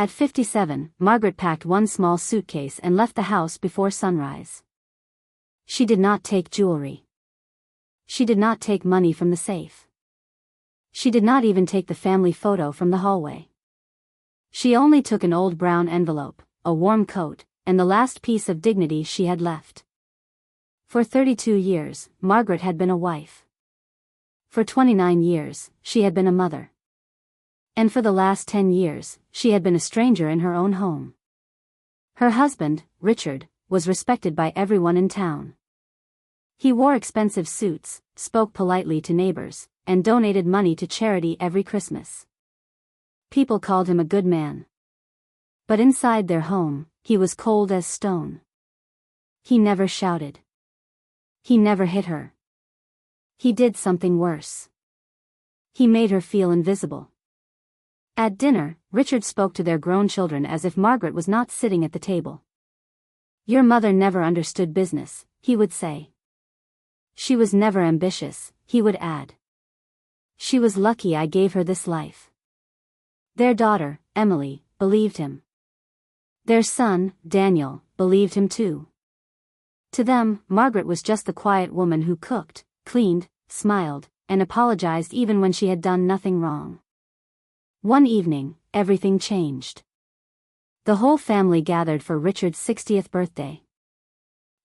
At 57, Margaret packed one small suitcase and left the house before sunrise. She did not take jewelry. She did not take money from the safe. She did not even take the family photo from the hallway. She only took an old brown envelope, a warm coat, and the last piece of dignity she had left. For 32 years, Margaret had been a wife. For 29 years, she had been a mother. And for the last 10 years, she had been a stranger in her own home. Her husband, Richard, was respected by everyone in town. He wore expensive suits, spoke politely to neighbors, and donated money to charity every Christmas. People called him a good man. But inside their home, he was cold as stone. He never shouted. He never hit her. He did something worse. He made her feel invisible. At dinner, Richard spoke to their grown children as if Margaret was not sitting at the table. "Your mother never understood business," he would say. "She was never ambitious," he would add. "She was lucky I gave her this life." Their daughter, Emily, believed him. Their son, Daniel, believed him too. To them, Margaret was just the quiet woman who cooked, cleaned, smiled, and apologized even when she had done nothing wrong. One evening, everything changed. The whole family gathered for Richard's 60th birthday.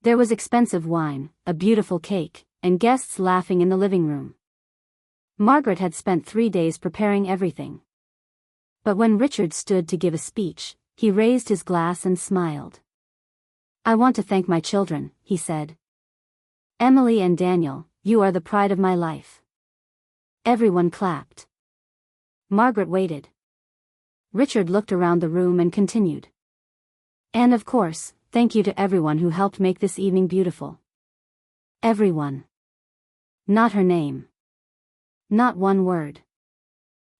There was expensive wine, a beautiful cake, and guests laughing in the living room. Margaret had spent 3 days preparing everything. But when Richard stood to give a speech, he raised his glass and smiled. "I want to thank my children," he said. "Emily and Daniel, you are the pride of my life." Everyone clapped. Margaret waited. Richard looked around the room and continued. "And of course, thank you to everyone who helped make this evening beautiful." Everyone. Not her name. Not one word.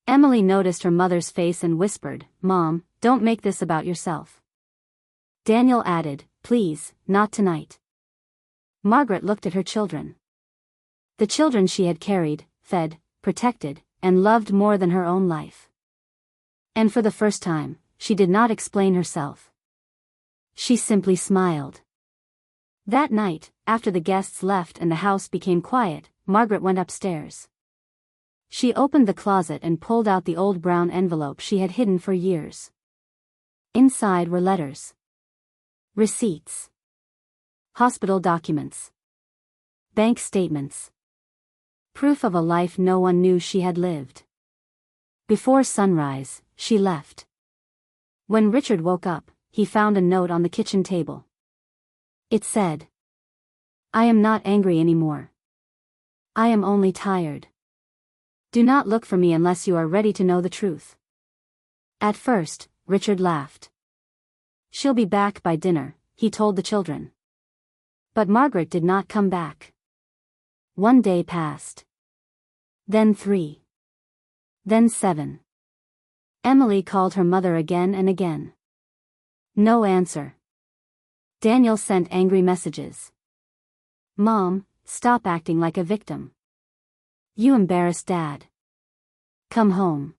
Emily noticed her mother's face and whispered, "Mom, don't make this about yourself." Daniel added, "Please, not tonight." Margaret looked at her children. The children she had carried, fed, protected, and loved more than her own life. And for the first time, she did not explain herself. She simply smiled. That night, after the guests left and the house became quiet, Margaret went upstairs. She opened the closet and pulled out the old brown envelope she had hidden for years. Inside were letters. Receipts. Hospital documents. Bank statements. Proof of a life no one knew she had lived. Before sunrise, she left. When Richard woke up, he found a note on the kitchen table. It said, "I am not angry anymore. I am only tired. Do not look for me unless you are ready to know the truth." At first, Richard laughed. "She'll be back by dinner," he told the children. But Margaret did not come back. 1 day passed. Then 3. Then 7. Emily called her mother again and again. No answer. Daniel sent angry messages. "Mom, stop acting like a victim. You embarrass Dad. Come home."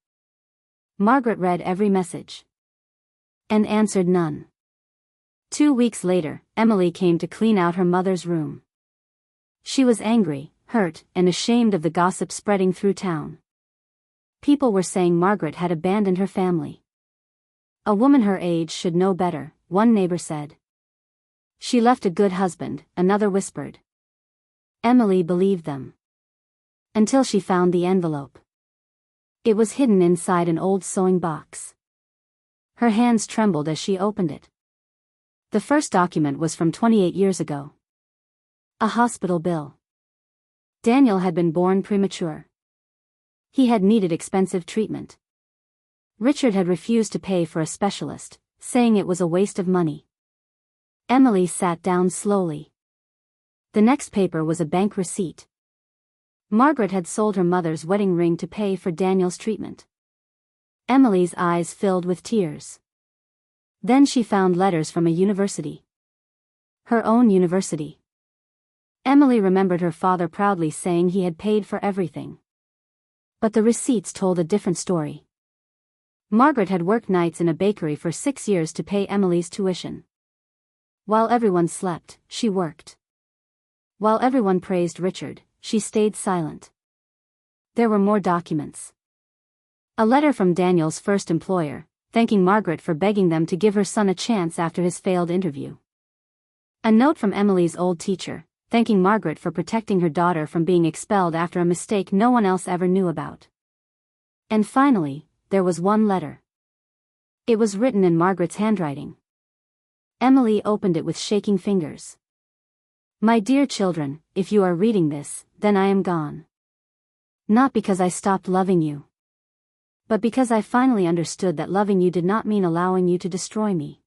Margaret read every message. And answered none. 2 weeks later, Emily came to clean out her mother's room. She was angry, hurt, and ashamed of the gossip spreading through town. People were saying Margaret had abandoned her family. "A woman her age should know better," one neighbor said. "She left a good husband," another whispered. Emily believed them. Until she found the envelope. It was hidden inside an old sewing box. Her hands trembled as she opened it. The first document was from 28 years ago. A hospital bill. Daniel had been born premature. He had needed expensive treatment. Richard had refused to pay for a specialist, saying it was a waste of money. Emily sat down slowly. The next paper was a bank receipt. Margaret had sold her mother's wedding ring to pay for Daniel's treatment. Emily's eyes filled with tears. Then she found letters from a university. Her own university. Emily remembered her father proudly saying he had paid for everything. But the receipts told a different story. Margaret had worked nights in a bakery for 6 years to pay Emily's tuition. While everyone slept, she worked. While everyone praised Richard, she stayed silent. There were more documents. A letter from Daniel's first employer, thanking Margaret for begging them to give her son a chance after his failed interview. A note from Emily's old teacher, thanking Margaret for protecting her daughter from being expelled after a mistake no one else ever knew about. And finally, there was one letter. It was written in Margaret's handwriting. Emily opened it with shaking fingers. My dear children, if you are reading this, then I am gone. Not because I stopped loving you, but because I finally understood that loving you did not mean allowing you to destroy me.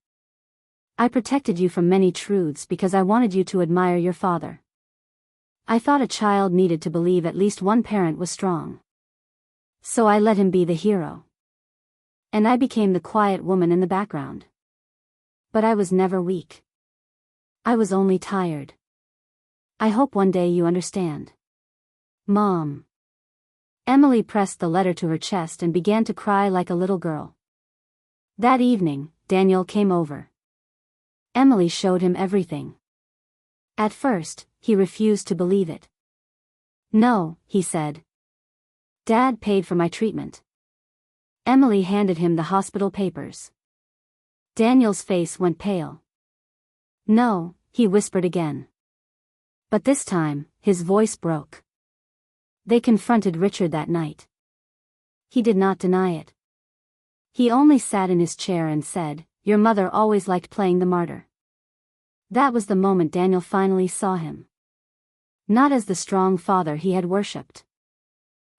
I protected you from many truths because I wanted you to admire your father. I thought a child needed to believe at least one parent was strong. So I let him be the hero. And I became the quiet woman in the background. But I was never weak. I was only tired. I hope one day you understand. Mom. Emily pressed the letter to her chest and began to cry like a little girl. That evening, Daniel came over. Emily showed him everything. At first, he refused to believe it. No, he said. Dad paid for my treatment. Emily handed him the hospital papers. Daniel's face went pale. No, he whispered again. But this time, his voice broke. They confronted Richard that night. He did not deny it. He only sat in his chair and said, Your mother always liked playing the martyr. That was the moment Daniel finally saw him. Not as the strong father he had worshipped,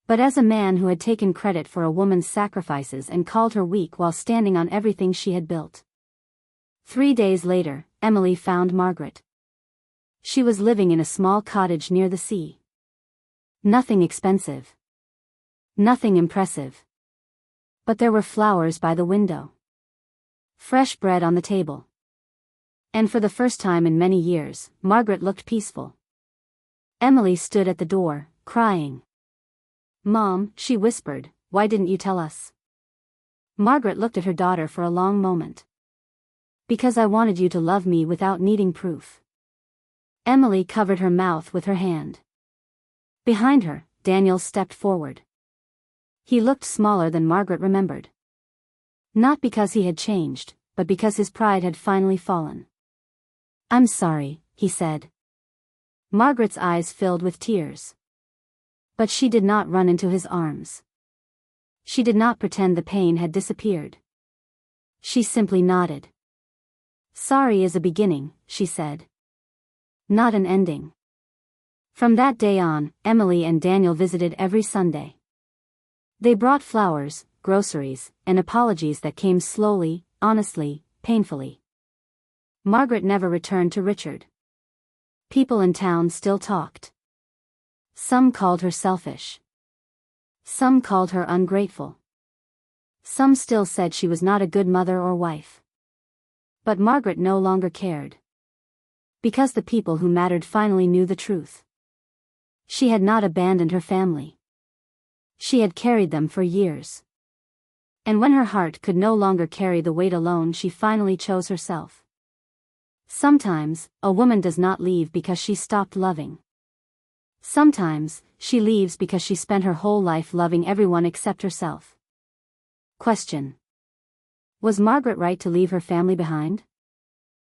but as a man who had taken credit for a woman's sacrifices and called her weak while standing on everything she had built. 3 days later, Emily found Margaret. She was living in a small cottage near the sea. Nothing expensive. Nothing impressive. But there were flowers by the window. Fresh bread on the table. And for the first time in many years, Margaret looked peaceful. Emily stood at the door, crying. Mom, she whispered, why didn't you tell us? Margaret looked at her daughter for a long moment. Because I wanted you to love me without needing proof. Emily covered her mouth with her hand. Behind her, Daniel stepped forward. He looked smaller than Margaret remembered. Not because he had changed, but because his pride had finally fallen. I'm sorry, he said. Margaret's eyes filled with tears. But she did not run into his arms. She did not pretend the pain had disappeared. She simply nodded. Sorry is a beginning, she said. Not an ending. From that day on, Emily and Daniel visited every Sunday. They brought flowers, groceries, and apologies that came slowly, honestly, painfully. Margaret never returned to Richard. People in town still talked. Some called her selfish. Some called her ungrateful. Some still said she was not a good mother or wife. But Margaret no longer cared. Because the people who mattered finally knew the truth. She had not abandoned her family. She had carried them for years. And when her heart could no longer carry the weight alone, she finally chose herself. Sometimes, a woman does not leave because she stopped loving. Sometimes, she leaves because she spent her whole life loving everyone except herself. Question. Was Margaret right to leave her family behind?